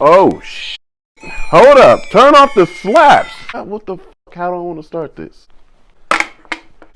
Oh, hold up. Turn off the slaps. What the fuck? How do I want to start this?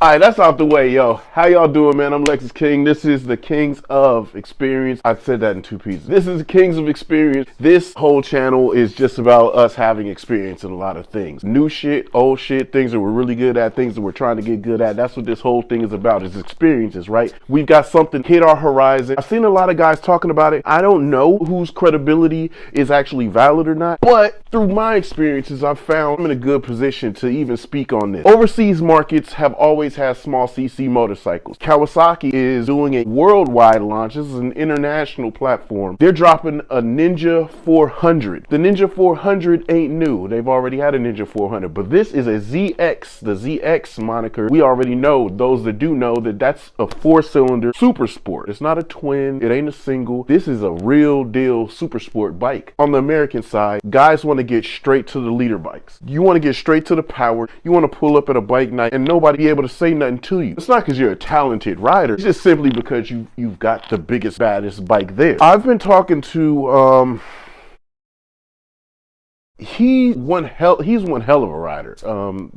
Alright, that's out the way, yo. How y'all doing, man? I'm Lexus King. This is the Kings of Experience. I said that in two pieces. This is the Kings of Experience. This whole channel is just about us having experience in a lot of things. New shit, old shit, things that we're really good at, things that we're trying to get good at. That's what this whole thing is about, is experiences, right? We've got something hit our horizon. I've seen a lot of guys talking about it. I don't know whose credibility is actually valid or not, but through my experiences, I've found I'm in a good position to even speak on this. Overseas markets have always has small CC motorcycles. Kawasaki is doing a worldwide launch. This is an international platform. They're dropping a Ninja 400. The Ninja 400 ain't new. They've already had a Ninja 400, but this is a ZX. The ZX moniker, we already know, those that do know, that that's a 4-cylinder super sport. It's not a twin. It ain't a single. This is a real deal super sport bike. On the American side, guys want to get straight to the leader bikes. You want to get straight to the power. You want to pull up at a bike night and nobody be able to say nothing to you. It's not because you're a talented rider. It's just simply because you've got the biggest, baddest bike there. I've been talking to he's one hell of a rider.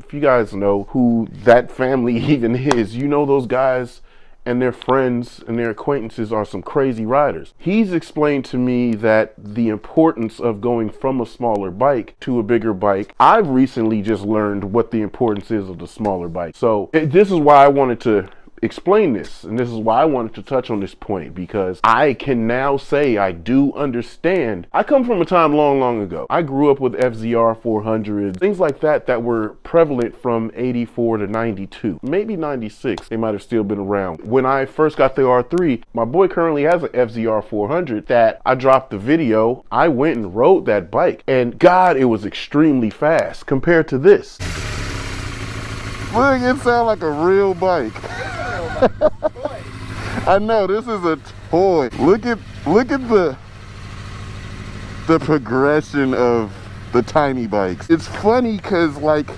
If you guys know who that family even is, you know those guys and their friends and their acquaintances are some crazy riders. He's explained to me that the importance of going from a smaller bike to a bigger bike. I've recently just learned what the importance is of the smaller bike. So this is why I wanted to explain this, and this is why I wanted to touch on this point, because I can now say I do understand. I come from a time long ago. I grew up with FZR 400s, things like that that were prevalent from 84 to 92, maybe 96. They might have still been around. When I first got the R3, my boy currently has an FZR 400 that I dropped the video. I went and rode that bike, and God, it was extremely fast compared to this. Look, it sounds like a real bike. I know, this is a toy. Look at the progression of the tiny bikes. It's funny because, like,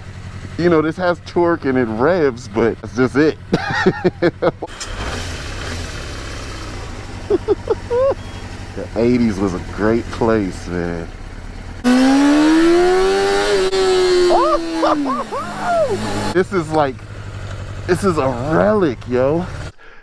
you know, this has torque and it revs, but that's just it. The 80s was a great place, man. This is a relic, yo.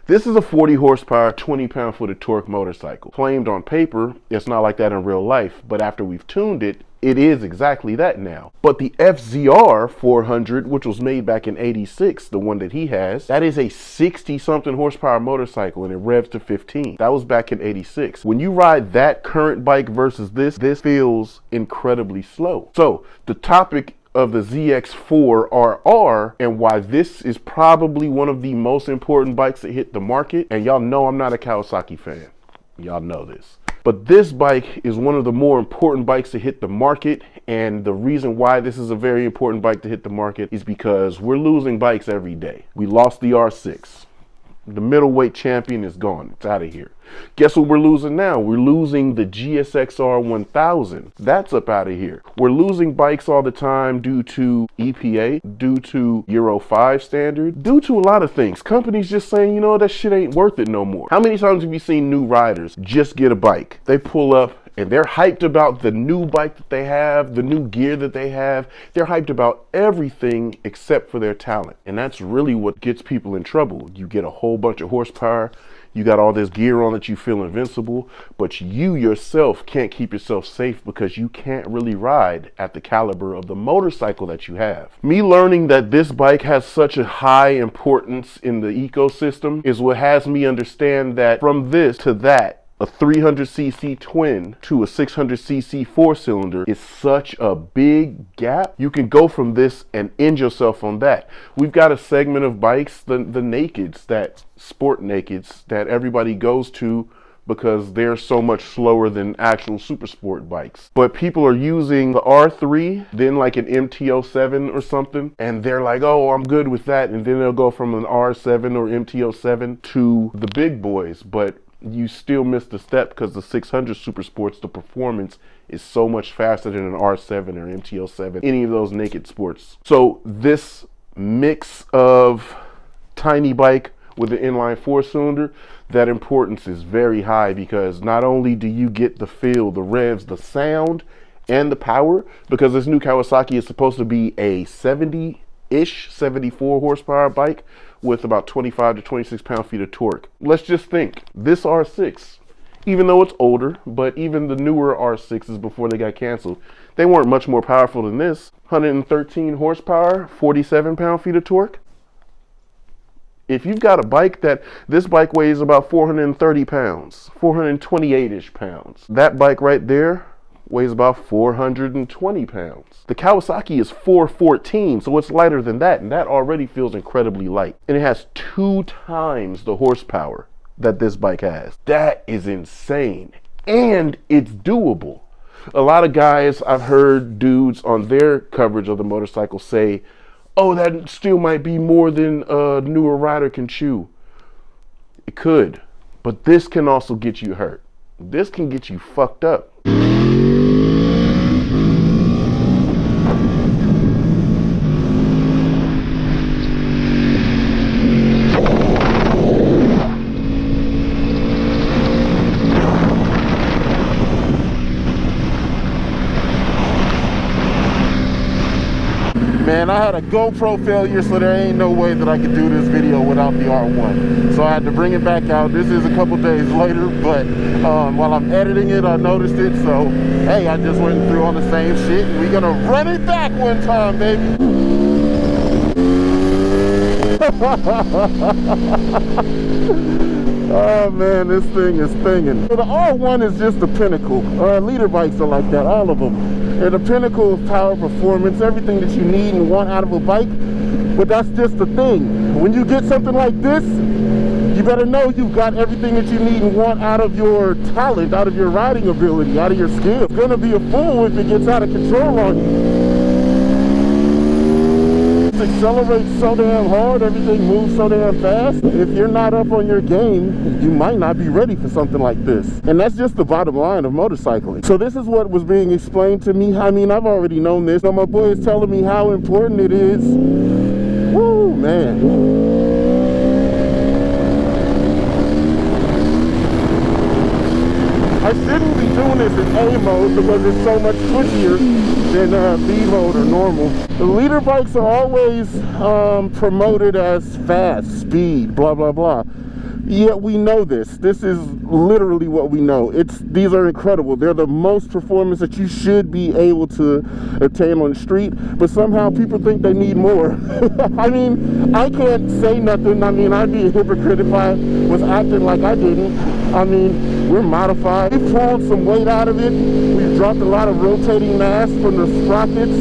This is a 40 horsepower, 20 pound-foot of torque motorcycle. Claimed on paper, it's not like that in real life, but after we've tuned it, it is exactly that now. But the FZR 400, which was made back in 86, the one that he has, that is a 60-something horsepower motorcycle and it revs to 15. That was back in 86. When you ride that current bike versus this feels incredibly slow. So the topic of the ZX4RR and why this is probably one of the most important bikes that hit the market. And y'all know I'm not a Kawasaki fan. Y'all know this. But this bike is one of the more important bikes to hit the market. And the reason why this is a very important bike to hit the market is because we're losing bikes every day. We lost the R6. The middleweight champion is gone. It's out of here. Guess what we're losing now? We're losing the GSXR 1000. That's up out of here. We're losing bikes all the time due to EPA, due to Euro 5 standard, due to a lot of things. Companies just saying, you know, that shit ain't worth it no more. How many times have you seen new riders just get a bike? They pull up and they're hyped about the new bike that they have, the new gear that they have. They're hyped about everything except for their talent. And that's really what gets people in trouble. You get a whole bunch of horsepower, you got all this gear on that you feel invincible, but you yourself can't keep yourself safe because you can't really ride at the caliber of the motorcycle that you have. Me learning that this bike has such a high importance in the ecosystem is what has me understand that from this to that, a 300cc twin to a 600cc 4-cylinder is such a big gap. You can go from this and end yourself on that. We've got a segment of bikes, the nakeds, that sport nakeds, that everybody goes to because they're so much slower than actual super sport bikes. But people are using the R3, then like an MT-07 or something, and they're like, oh, I'm good with that. And then they'll go from an R7 or MT-07 to the big boys. But you still missed a step because the 600 Super Sports, the performance is so much faster than an R7 or MT-07, any of those naked sports. So this mix of tiny bike with the inline 4-cylinder, that importance is very high, because not only do you get the feel, the revs, the sound, and the power, because this new Kawasaki is supposed to be a 70-ish, 74 horsepower bike with about 25 to 26 pound-feet of torque. Let's just think, this R6, even though it's older, but even the newer R6s before they got canceled, they weren't much more powerful than this. 113 horsepower, 47 pound-feet of torque. If you've got a bike this bike weighs about 430 pounds, 428-ish pounds. That bike right there weighs about 420 pounds. The Kawasaki is 414, so it's lighter than that, and that already feels incredibly light. And it has 2 times the horsepower that this bike has. That is insane, and it's doable. A lot of guys, I've heard dudes on their coverage of the motorcycle say, oh, that still might be more than a newer rider can chew. It could, but this can also get you hurt. This can get you fucked up. Man, I had a GoPro failure, so there ain't no way that I could do this video without the R1. So I had to bring it back out. This is a couple days later, but while I'm editing it, I noticed it. So, hey, I just went through all the same shit, and we're gonna run it back one time, baby. Oh man, this thing is stinging. So the R1 is just the pinnacle. Leader bikes are like that, all of them. They're the pinnacle of power, performance, everything that you need and want out of a bike. But that's just the thing. When you get something like this, you better know you've got everything that you need and want out of your talent, out of your riding ability, out of your skill. It's gonna be a fool if it gets out of control on you. It accelerates so damn hard, everything moves so damn fast. If you're not up on your game, you might not be ready for something like this. And that's just the bottom line of motorcycling. So this is what was being explained to me. I mean, I've already known this. So my boy is telling me how important it is. Woo, man. I shouldn't be doing this in A mode because it's so much switchier than B mode or normal. The leader bikes are always promoted as fast, speed, blah, blah, blah. Yet we know this. This is literally what we know. These are incredible. They're the most performance that you should be able to obtain on the street, but somehow people think they need more. I mean, I can't say nothing. I mean, I'd be a hypocrite if I was acting like I didn't. I mean, we're modified. We pulled some weight out of it. We've dropped a lot of rotating mass from the sprockets,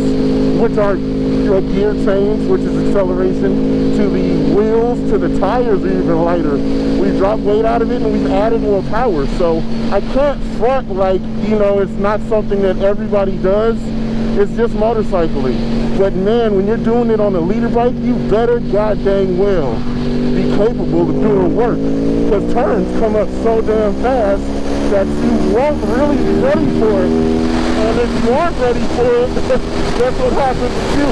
which are gear change, which is acceleration, to the wheels, to the tires are even lighter. We've dropped weight out of it and we've added more power. So I can't front like, you know, it's not something that everybody does. It's just motorcycling. But man, when you're doing it on a leader bike, you better god dang well be capable of doing work. Because turns come up so damn fast that you won't really be ready for it. And if you aren't ready for it, that's what happens to you.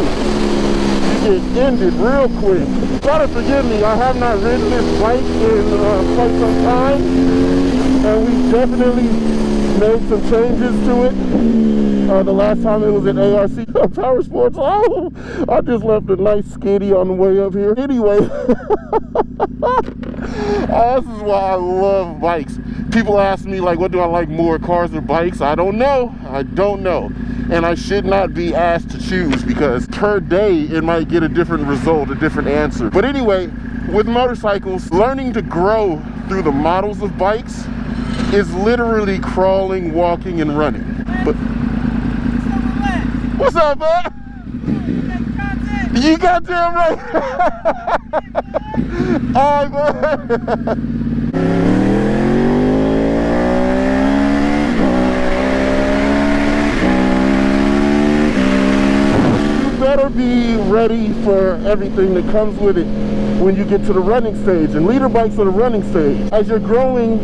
You get ended real quick. Gotta forgive me, I have not ridden this bike in quite some time. And we definitely made some changes to it. The last time it was at ARC Power Sports. Oh, I just left a nice skiddy on the way up here. Anyway, this is why I love bikes. People ask me, like, what do I like more, cars or bikes? I don't know. I don't know. And I should not be asked to choose because per day it might get a different result, a different answer. But anyway, with motorcycles, learning to grow through the models of bikes is literally crawling, walking, and running. But what's up, man? You goddamn right. All right, man. Better be ready for everything that comes with it when you get to the running stage. And leader bikes are the running stage. As you're growing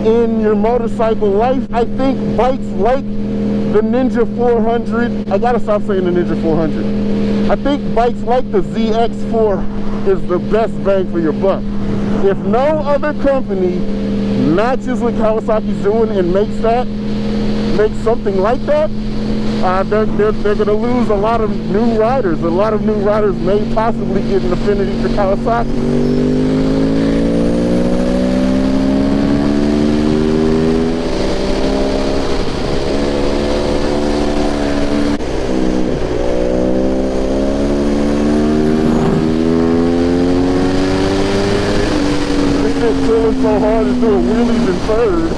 in your motorcycle life, I think bikes like the Ninja 400, I gotta stop saying the Ninja 400. I think bikes like the ZX4 is the best bang for your buck. If no other company matches what Kawasaki's doing and makes something like that, they're going to lose a lot of new riders. A lot of new riders may possibly get an affinity for Kawasaki. Feeling so hard it's doing wheelies in third.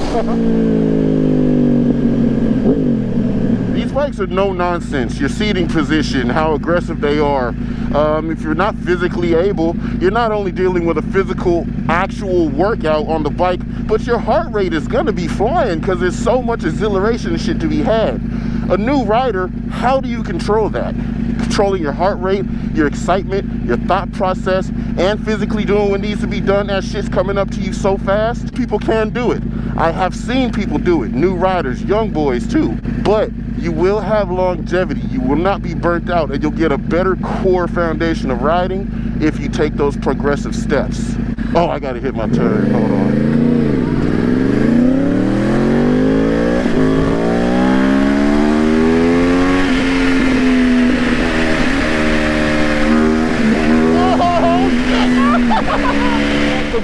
These bikes are no nonsense. Your seating position, how aggressive they are. If you're not physically able, you're not only dealing with a physical, actual workout on the bike, but your heart rate is gonna be flying because there's so much exhilaration and shit to be had. A new rider, how do you control that? Controlling your heart rate, your excitement, your thought process, and physically doing what needs to be done as shit's coming up to you so fast. People can do it. I have seen people do it, new riders, young boys too. But you will have longevity. You will not be burnt out, and you'll get a better core foundation of riding if you take those progressive steps. Oh, I gotta hit my turn, hold on.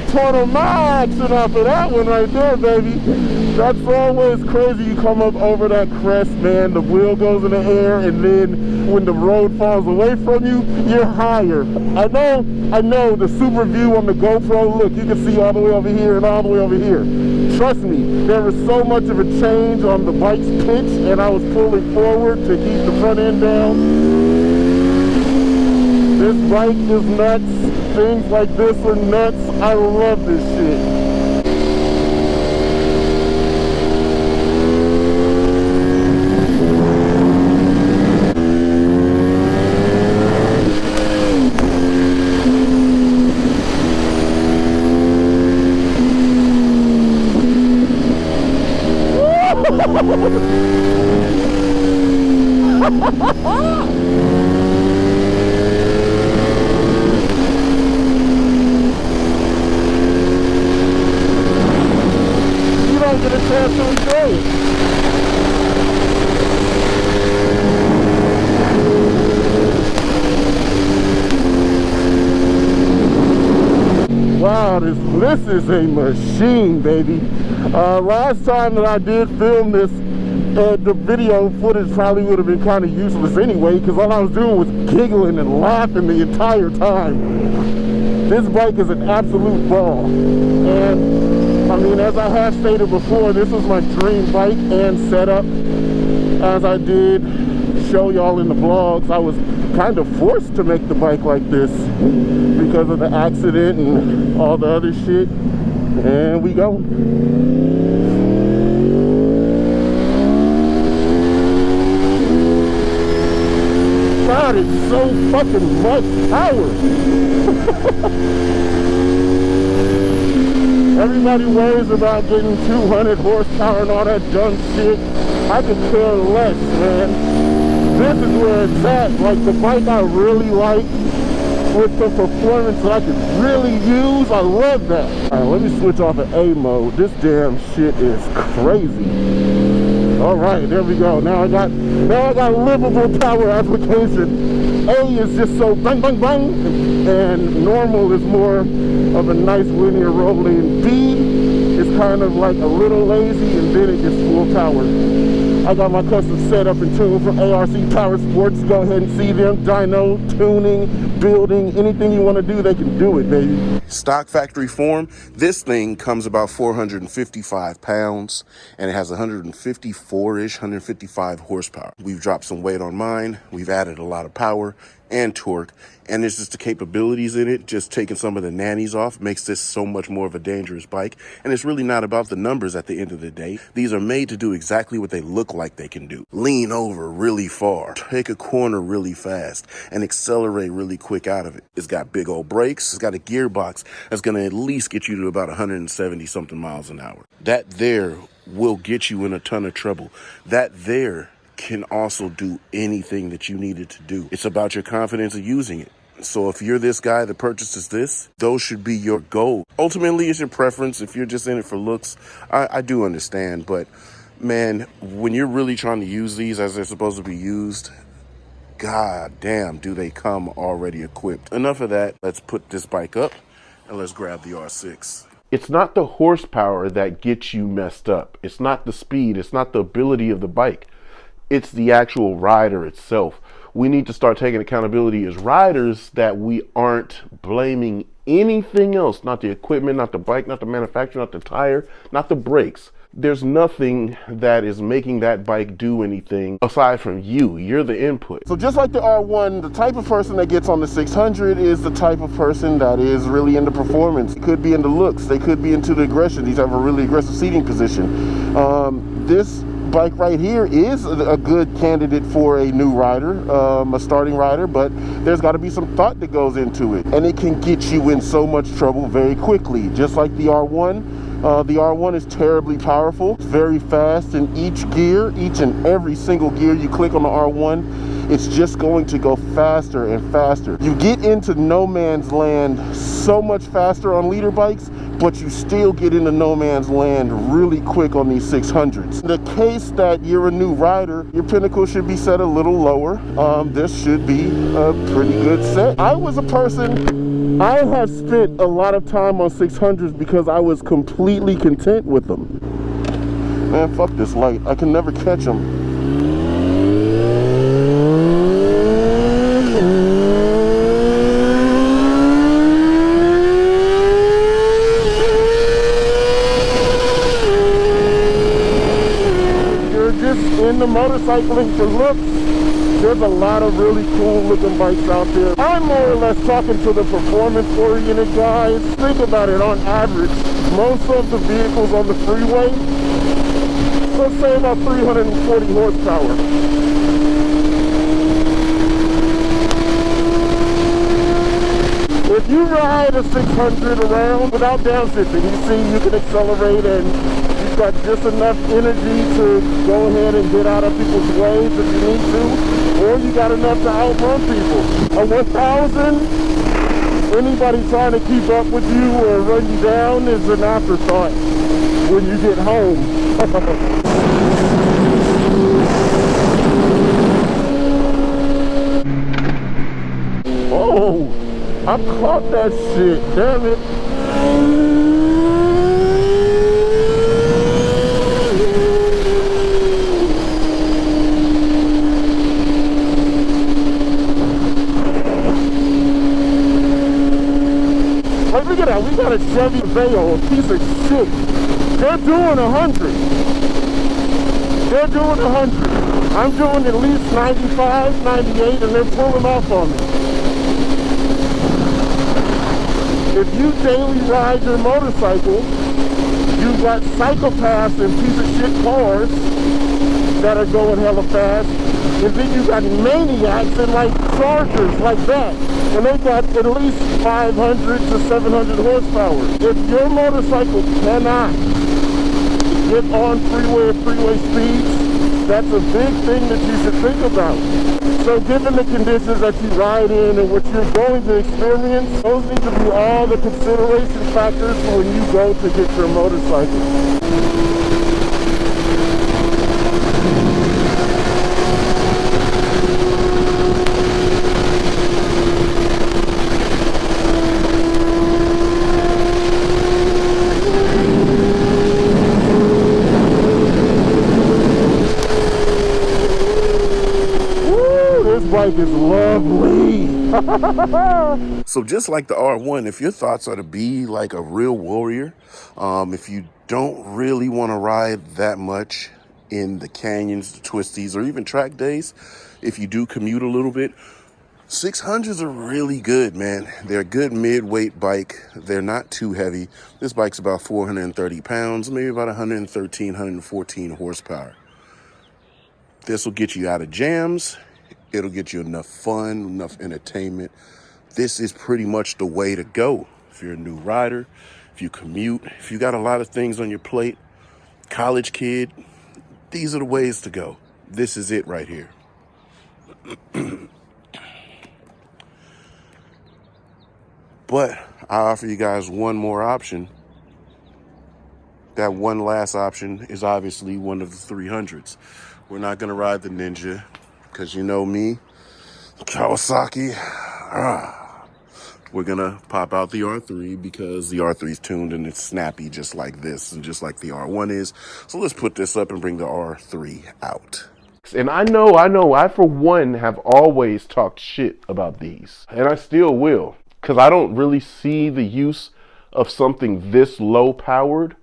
Total my action after that one right there, baby. That's always crazy. You come up over that crest, man, the wheel goes in the air, and then when the road falls away from you, you're higher. I know the super view on the GoPro, look, you can see all the way over here and all the way over here. Trust me, there was so much of a change on the bike's pitch, and I was pulling forward to keep the front end down. This bike is nuts. Things like this are nuts. I love this shit. Get a chance to enjoy it. Wow, this is a machine, baby. Last time that I did film this, the video footage probably would have been kind of useless anyway, because all I was doing was giggling and laughing the entire time. This bike is an absolute ball, and I mean, as I have stated before, this is my dream bike and setup. As I did show y'all in the vlogs, I was kind of forced to make the bike like this because of the accident and all the other shit. And we go. God, it's so fucking much power. Everybody worries about getting 200 horsepower and all that dumb shit. I could care less, man. This is where it's at. Like, the bike I really like with the performance that I could really use. I love that. All right, let me switch off of A mode. This damn shit is crazy. All right, there we go. Now I got livable power application. A is just so bang, bang, bang, and normal is more of a nice linear rolling. B is kind of like a little lazy, and then it gets full power. I got my custom setup and tune from ARC Power Sports. Go ahead and see them. Dyno, tuning, building, anything you want to do, they can do it, baby. Stock factory form, this thing comes about 455 pounds, and it has 154-ish, 155 horsepower. We've dropped some weight on mine. We've added a lot of power and torque, and it's just the capabilities in it, just taking some of the nannies off, makes this so much more of a dangerous bike. And it's really not about the numbers at the end of the day. These are made to do exactly what they look like they can do. Lean over really far, take a corner really fast, and accelerate really quick out of it. It's got big old brakes. It's got a gearbox that's going to at least get you to about 170 something miles an hour. That there will get you in a ton of trouble. That there can also do anything that you need it to do. It's about your confidence of using it. So if you're this guy that purchases this, those should be your goal. Ultimately, it's your preference. If you're just in it for looks, I do understand. But man, when you're really trying to use these as they're supposed to be used, god damn, do they come already equipped. Enough of that. Let's put this bike up and let's grab the R6. It's not the horsepower that gets you messed up. It's not the speed. It's not the ability of the bike. It's the actual rider itself. We need to start taking accountability as riders that we aren't blaming anything else, not the equipment, not the bike, not the manufacturer, not the tire, not the brakes. There's nothing that is making that bike do anything aside from you. You're the input. So just like the R1, the type of person that gets on the 600 is the type of person that is really into performance. It could be into looks. They could be into the aggression. These have a really aggressive seating position. This bike right here is a good candidate for a new rider, a starting rider, but there's got to be some thought that goes into it. And it can get you in so much trouble very quickly, just like the R1. The R1 is terribly powerful, it's very fast in each gear, each and every single gear you click on the R1, it's just going to go faster and faster. You get into no man's land so much faster on leader bikes, but you still get into no man's land really quick on these 600s. In the case that you're a new rider, your pinnacle should be set a little lower. This should be a pretty good set. I was a person, I have spent a lot of time on 600s because I was completely content with them. Man, fuck this light. I can never catch them. You're just into motorcycling for looks. There's a lot of really cool looking bikes out there. I'm more or less talking to the performance oriented guys. Think about it, on average, most of the vehicles on the freeway, let's say about 340 horsepower. If you ride a 600 around without downshifting, you see you can accelerate and you've got just enough energy to go ahead and get out of people's ways if you need to. Or you got enough to outrun people. A 1000, anybody trying to keep up with you or run you down is an afterthought when you get home. Oh, I caught that shit, damn it. Look at that, we got a Chevy Veil, a piece of shit. They're doing 100. They're doing 100. I'm doing at least 95, 98, and they're pulling off on me. If you daily ride your motorcycle, you've got psychopaths and piece of shit cars that are going hella fast. And then you got maniacs and like Chargers like that. And they got at least 500 to 700 horsepower. If your motorcycle cannot get on freeway speeds, that's a big thing that you should think about. So given the conditions that you ride in and what you're going to experience, those need to be all the consideration factors for when you go to get your motorcycle. Bike is lovely. So just like the R1, if your thoughts are to be like a real warrior, if you don't really want to ride that much in the canyons, the twisties, or even track days, if you do commute a little bit, 600s are really good, man. They're a good mid-weight bike. They're not too heavy. This bike's about 430 pounds, maybe about 113, 114 horsepower. This will get you out of jams. It'll get you enough fun, enough entertainment. This is pretty much the way to go. If you're a new rider, if you commute, if you got a lot of things on your plate, college kid, these are the ways to go. This is it right here. But I offer you guys one more option. That one last option is obviously one of the 300s. We're not gonna ride the Ninja, because you know me, Kawasaki. We're gonna pop out the R3 because the R3 is tuned and it's snappy just like this and just like the R1 is. So let's put this up and bring the R3 out. And I know, I for one have always talked shit about these, and I still will, because I don't really see the use of something this low powered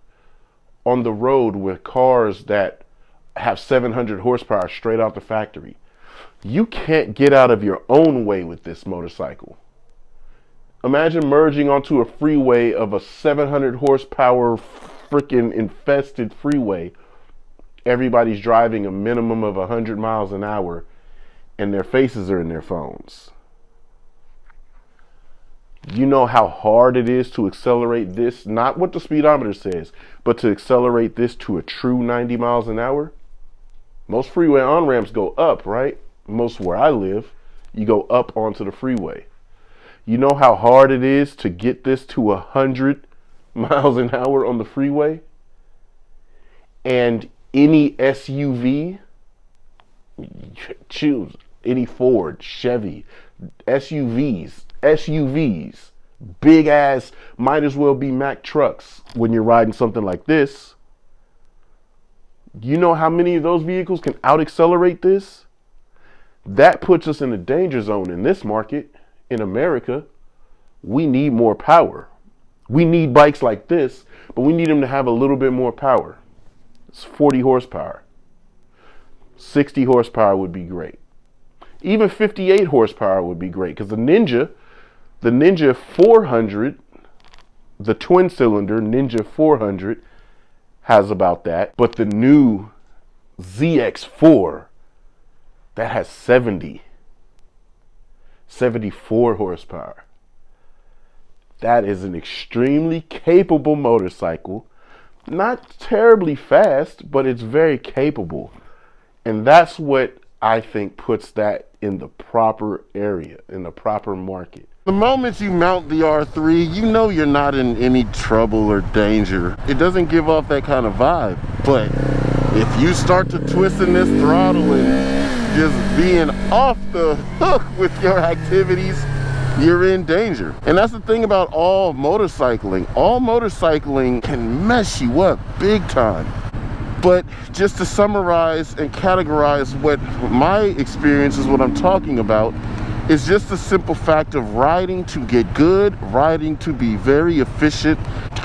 on the road with cars that have 700 horsepower straight out the factory. You can't get out of your own way with this motorcycle. Imagine merging onto a freeway of a 700 horsepower freaking infested freeway. Everybody's driving a minimum of 100 miles an hour and their faces are in their phones. You know how hard it is to accelerate this, not what the speedometer says, but to accelerate this to a true 90 miles an hour? Most freeway on-ramps go up, right? Most where I live, you go up onto the freeway. You know how hard it is to get this to 100 miles an hour on the freeway? And any SUV, choose any Ford, Chevy, SUVs, big ass, might as well be Mack trucks when you're riding something like this. You know how many of those vehicles can out accelerate this? That puts us in a danger zone in this market. In America, we need more power. We need bikes like this, but we need them to have a little bit more power. It's 40 horsepower. 60 horsepower would be great. Even 58 horsepower would be great, because the Ninja 400, the twin cylinder Ninja 400 has about that, but the new ZX4, that has 74 horsepower. That is an extremely capable motorcycle. Not terribly fast, but it's very capable. And that's what I think puts that in the proper area, in the proper market. The moment you mount the R3, you know you're not in any trouble or danger. It doesn't give off that kind of vibe. But if you start to twisting this throttle and just being off the hook with your activities, you're in danger. And that's the thing about all motorcycling. All motorcycling can mess you up big time. But just to summarize and categorize what my experience is, what I'm talking about, is just the simple fact of riding to get good, riding to be very efficient,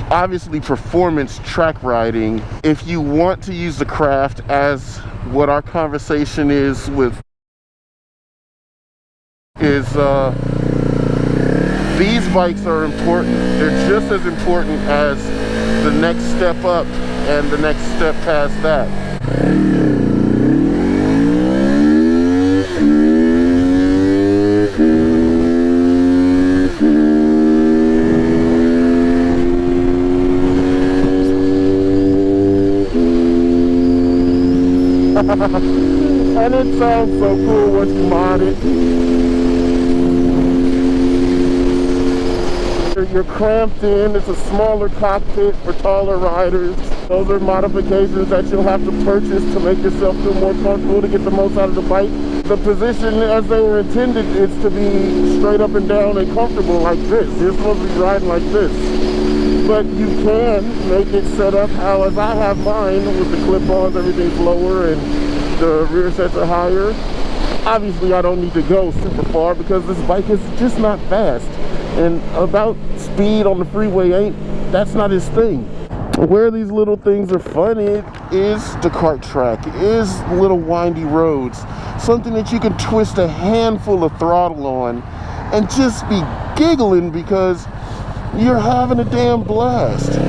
obviously performance track riding. If you want to use the craft as what our conversation is with, these bikes are important. They're just as important as the next step up and the next step past that. And it sounds so cool once you mod it. You're cramped in. It's a smaller cockpit for taller riders. Those are modifications that you'll have to purchase to make yourself feel more comfortable, to get the most out of the bike. The position as they were intended is to be straight up and down and comfortable like this. You're supposed to be riding like this. But you can make it set up how, as I have mine, with the clip-ons, everything's lower and the rear sets are higher. Obviously, I don't need to go super far because this bike is just not fast. And about speed on the freeway, that's not his thing. Where these little things are fun, it is the kart track, it is little windy roads, something that you can twist a handful of throttle on and just be giggling because you're having a damn blast.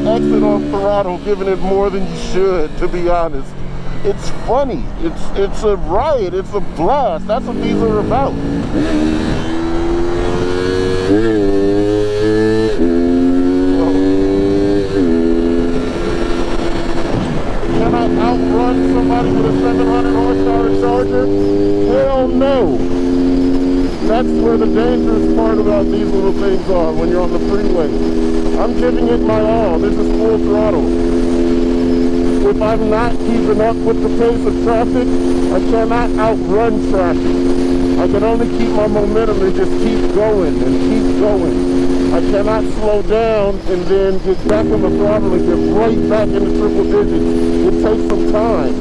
Exit on throttle, giving it more than you should, to be honest. It's funny, it's a riot, it's a blast. That's what these are about. somebody with a 700 horsepower Charger? Hell no. That's where the dangerous part about these little things are when you're on the freeway. I'm giving it my all. This is full throttle. If I'm not keeping up with the pace of traffic, I cannot outrun traffic. I can only keep my momentum and just keep going and keep going. I cannot slow down and then get back on the throttle and get right back into triple digits. It takes some time.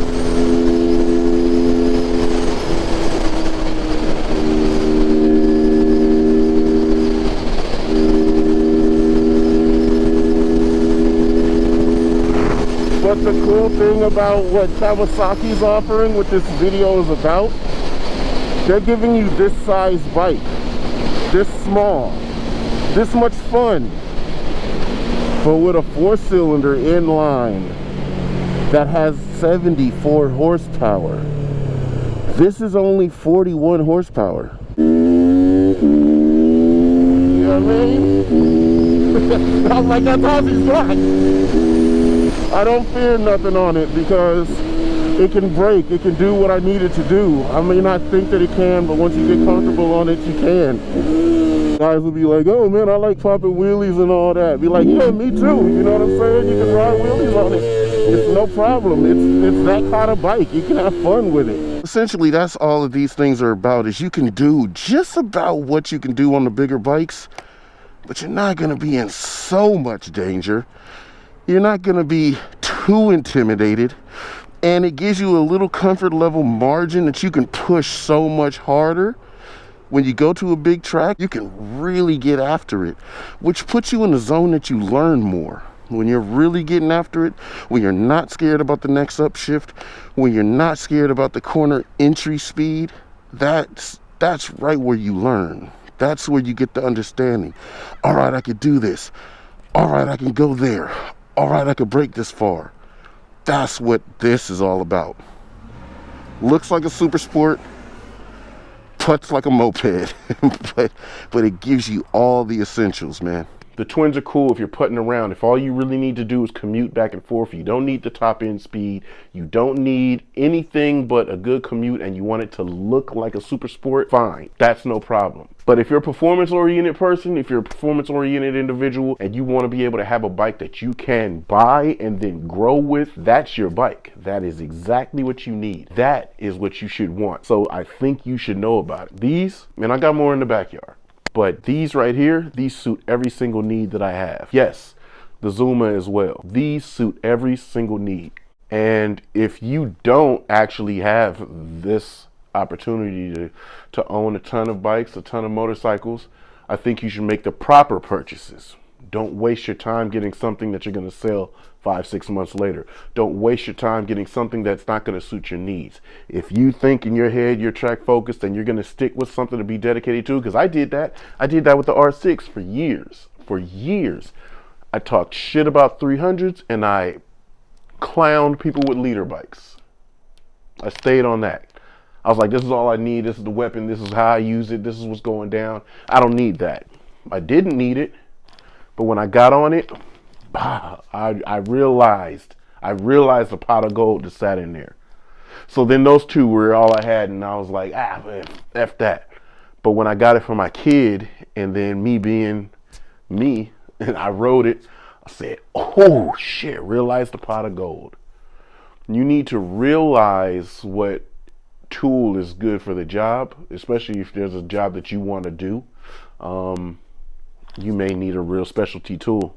But the cool thing about what Kawasaki's offering, what this video is about, they're giving you this size bike, this small, this much fun, but with a 4-cylinder inline that has 74 horsepower. This is only 41 horsepower. You know what I mean? I'm like, that's Ozzy's bike. I don't fear nothing on it because it can brake, it can do what I need it to do. I may not think that it can, but once you get comfortable on it, you can. Guys will be like, oh man, I like popping wheelies and all that. Be like, yeah, me too. You know what I'm saying? You can ride wheelies on it. It's no problem. It's that kind of bike. You can have fun with it. Essentially, that's all of these things are about, is you can do just about what you can do on the bigger bikes, but you're not going to be in so much danger. You're not going to be too intimidated. And it gives you a little comfort level margin that you can push so much harder. When you go to a big track, you can really get after it, which puts you in a zone that you learn more. When you're really getting after it, when you're not scared about the next upshift, when you're not scared about the corner entry speed, that's right where you learn. That's where you get the understanding. All right, I could do this. All right, I can go there. All right, I could brake this far. That's what this is all about. Looks like a super sport, puts like a moped, but it gives you all the essentials, man. The twins are cool if you're putting around. If all you really need to do is commute back and forth, you don't need the top end speed, you don't need anything but a good commute, and you want it to look like a super sport, fine, that's no problem. But if you're a performance-oriented person, if you're a performance-oriented individual, and you want to be able to have a bike that you can buy and then grow with, that's your bike. That is exactly what you need. That is what you should want. So I think you should know about it. These, and I got more in the backyard, but these right here, these suit every single need that I have. Yes, the Zuma as well. These suit every single need. And if you don't actually have this opportunity to own a ton of bikes, a ton of motorcycles, I think you should make the proper purchases. Don't waste your time getting something that you're going to sell 5-6 months later. Don't waste your time getting something that's not going to suit your needs. If you think in your head you're track focused and you're going to stick with something to be dedicated to, because I did that with the R6 for years. I talked shit about 300s and I clowned people with leader bikes. I stayed on that. I was like, this is all I need. This is the weapon. This is how I use it. This is what's going down. I don't need that. I didn't need it. But when I got on it, I realized the pot of gold that sat in there. So then those two were all I had, and I was like, man, F that. But when I got it for my kid, and then me being me, and I rode it, I said, oh shit, realize the pot of gold. You need to realize what tool is good for the job, especially if there's a job that you want to do. You may need a real specialty tool.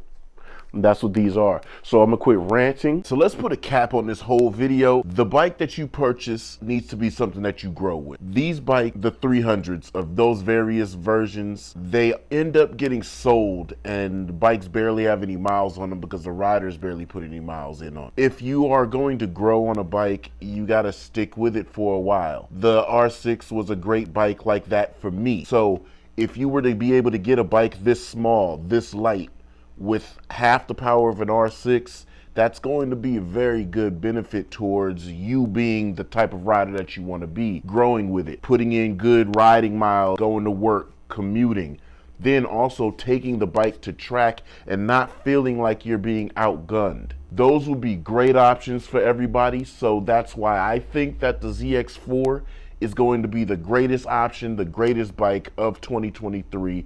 And that's what these are. So I'm gonna quit ranting. So let's put a cap on this whole video. The bike that you purchase needs to be something that you grow with. These bikes, the 300s of those various versions, they end up getting sold and the bikes barely have any miles on them because the riders barely put any miles in on. If you are going to grow on a bike, you gotta stick with it for a while. The R6 was a great bike like that for me. So if you were to be able to get a bike this small, this light, with half the power of an R6, that's going to be a very good benefit towards you being the type of rider that you want to be, growing with it, putting in good riding miles, going to work, commuting. then also taking the bike to track and not feeling like you're being outgunned. Those will be great options for everybody. So that's why I think that the ZX4 is going to be the greatest option, the greatest bike of 2023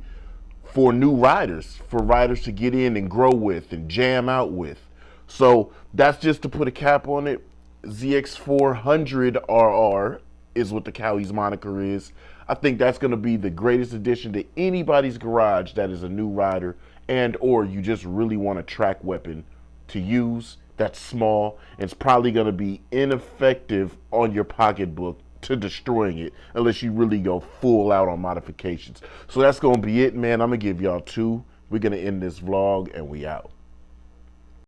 for new riders, for riders to get in and grow with and jam out with. So that's just to put a cap on it. ZX400RR is what the Cowie's moniker is. I think that's going to be the greatest addition to anybody's garage that is a new rider and or you just really want a track weapon to use that's small and it's probably going to be ineffective on your pocketbook to destroying it unless you really go full out on modifications. So that's going to be it, man. I'm going to give y'all two. We're going to end this vlog and we out.